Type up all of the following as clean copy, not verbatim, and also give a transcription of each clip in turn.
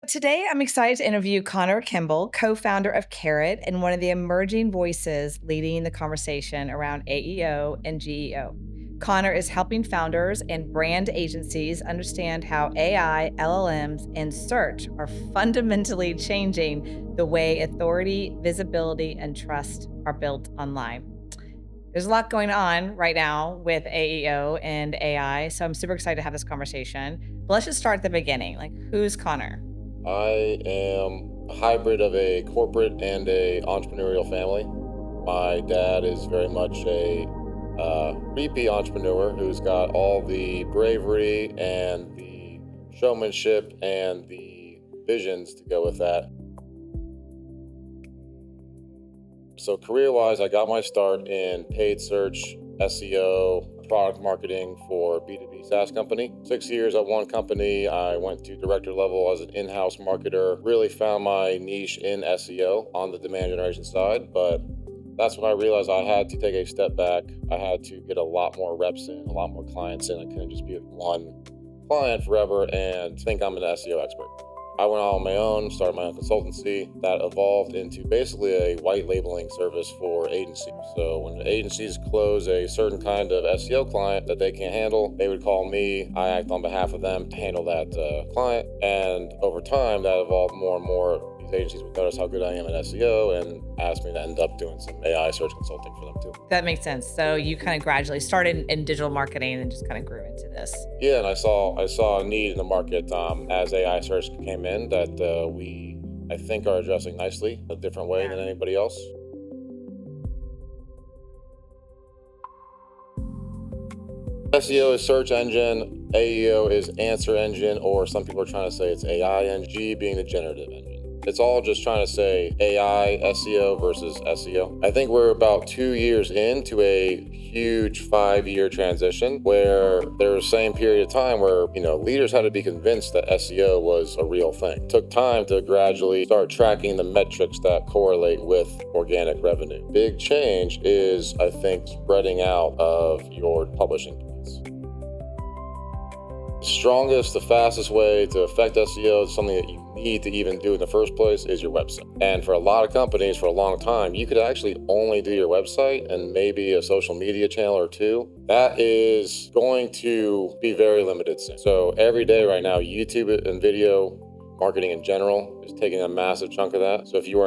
Today, I'm excited to interview Connor Kimball, co founder of Carrot and one of the emerging voices leading the conversation around AEO and GEO. Connor is helping founders and brand agencies understand how AI, LLMs, and search are fundamentally changing the way authority, visibility, and trust are built online. There's a lot going on right now with AEO and AI, so I'm super excited to have this conversation. But let's just start at the beginning. Who's Connor? I am a hybrid of a corporate and a entrepreneurial family. My dad is very much a repeat entrepreneur who's got all the bravery and the showmanship and the visions to go with that. So career-wise, I got my start in paid search, SEO, product marketing for B2B SaaS company. 6 years at one company, I went to director level as an in-house marketer, really found my niche in SEO on the demand generation side, but that's when I realized I had to take a step back. I had to get a lot more reps in, a lot more clients in. I couldn't just be with one client forever and think I'm an SEO expert. I went out on my own, started my own consultancy that evolved into basically a white labeling service for agencies. So when agencies close a certain kind of SEO client that they can't handle, they would call me. I act on behalf of them to handle that client. And over time, that evolved more and more. These agencies would notice how good I am at SEO and ask me to end up doing some AI search consulting for them too. That makes sense. So you kind of gradually started in digital marketing and just kind of grew into this. Yeah, and I saw a need in the market as AI search came in that I think are addressing nicely a different way than anybody else. SEO is search engine, AEO is answer engine, or some people are trying to say it's AI and G being the generative engine. It's all just trying to say AI, SEO versus SEO. I think we're about 2 years into a huge 5-year transition where there was the same period of time where, leaders had to be convinced that SEO was a real thing. It took time to gradually start tracking the metrics that correlate with organic revenue. Big change is, I think, spreading out of your publishing points. Strongest, the fastest way to affect SEO, something that you need to even do in the first place, is your website. And for a lot of companies, for a long time, you could actually only do your website and maybe a social media channel or two. That is going to be very limited soon. So every day right now, YouTube and video marketing in general is taking a massive chunk of that. So if you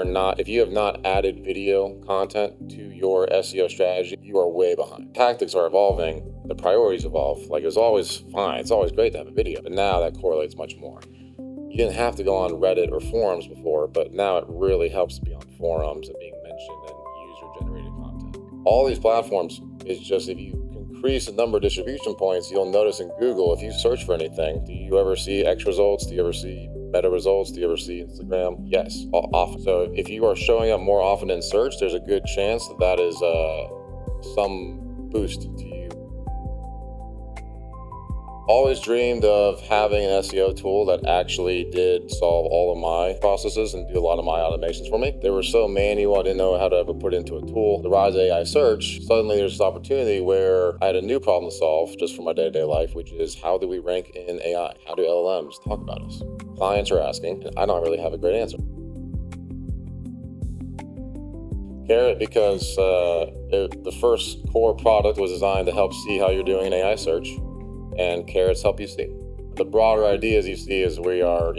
have not added video content to your SEO strategy, you are way behind. Tactics are evolving, the priorities evolve. It was always fine. It's always great to have a video, but now that correlates much more. You didn't have to go on Reddit or forums before, but now it really helps to be on forums and being mentioned and user-generated content. All these platforms is just, if you increase the number of distribution points, you'll notice in Google, if you search for anything, do you ever see X results? Do you ever see Meta results? Do you ever see Instagram? Yes, often. So if you are showing up more often in search, there's a good chance that is some boost to you. Always dreamed of having an SEO tool that actually did solve all of my processes and do a lot of my automations for me. They were so manual, I didn't know how to ever put it into a tool. The rise of AI search, suddenly there's this opportunity where I had a new problem to solve just for my day-to-day life, which is, how do we rank in AI? How do LLMs talk about us? Clients are asking, and I don't really have a great answer. Carrot, because the first core product was designed to help see how you're doing in AI search, and carrots help you see. The broader ideas you see is we are,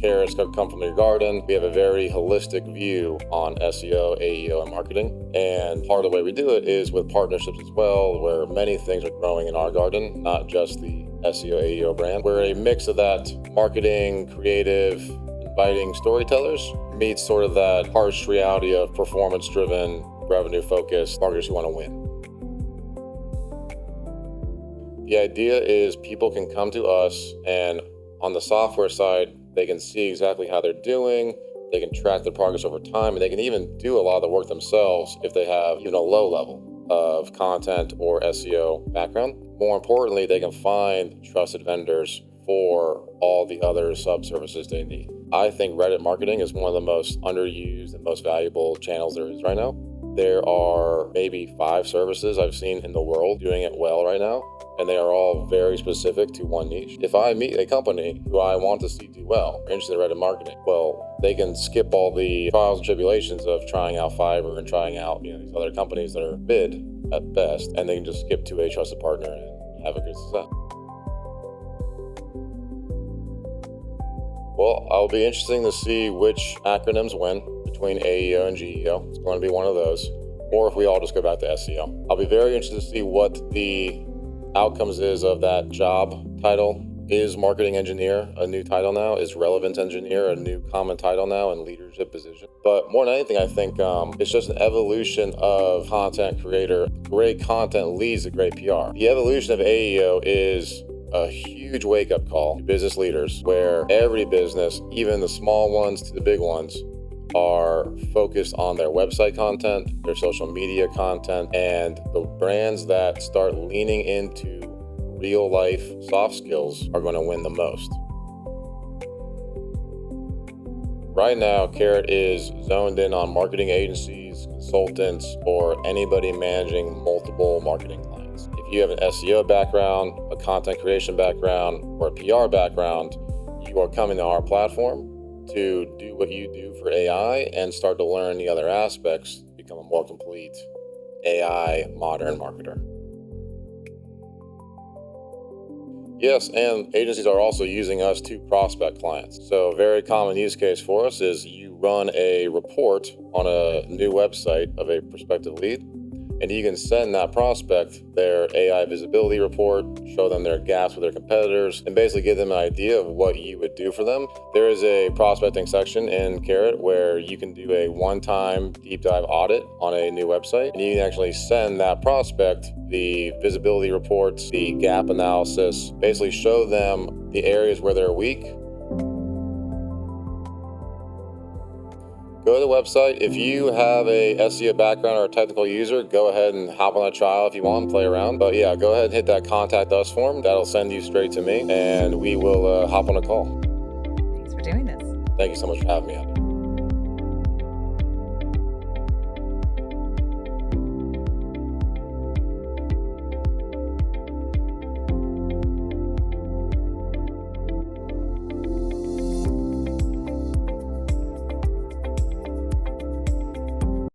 carrots come from your garden. We have a very holistic view on SEO, AEO, and marketing. And part of the way we do it is with partnerships as well, where many things are growing in our garden, not just the SEO, AEO brand. We're a mix of that marketing, creative, inviting storytellers meets sort of that harsh reality of performance-driven, revenue-focused marketers who want to win. The idea is people can come to us, and on the software side, they can see exactly how they're doing. They can track their progress over time, and they can even do a lot of the work themselves if they have even a low level of content or SEO background. More importantly, they can find trusted vendors for all the other sub-services they need. I think Reddit marketing is one of the most underused and most valuable channels there is right now. There are maybe 5 services I've seen in the world doing it well right now, and they are all very specific to one niche. If I meet a company who I want to see do well, interested in Reddit marketing, well, they can skip all the trials and tribulations of trying out Fiverr and trying out these other companies that are bid at best, and they can just skip to a trusted partner and have a good success. Well, I'll be interesting to see which acronyms win between AEO and GEO. It's going to be one of those, or if we all just go back to SEO. I'll be very interested to see what the outcomes is of that job title. Is marketing engineer a new title now? Is relevance engineer a new common title now in leadership position? But more than anything, I think it's just an evolution of content creator. Great content leads to great PR. The evolution of AEO is a huge wake-up call to business leaders, where every business, even the small ones to the big ones, are focused on their website content, their social media content, and the brands that start leaning into real life soft skills are going to win the most. Right now, Carrot is zoned in on marketing agencies, consultants, or anybody managing multiple marketing clients. If you have an SEO background, a content creation background, or a PR background, you are coming to our platform to do what you do for AI and start to learn the other aspects, become a more complete AI modern marketer. Yes, and agencies are also using us to prospect clients. So a very common use case for us is you run a report on a new website of a prospective lead, and you can send that prospect their AI visibility report, show them their gaps with their competitors, and basically give them an idea of what you would do for them. There is a prospecting section in Carrot where you can do a one-time deep dive audit on a new website, and you can actually send that prospect the visibility reports, the gap analysis, basically show them the areas where they're weak. Go to the website. If you have a SEO background or a technical user, go ahead and hop on a trial if you want and play around. But yeah, go ahead and hit that contact us form. That'll send you straight to me, and we will hop on a call. Thanks for doing this. Thank you so much for having me on.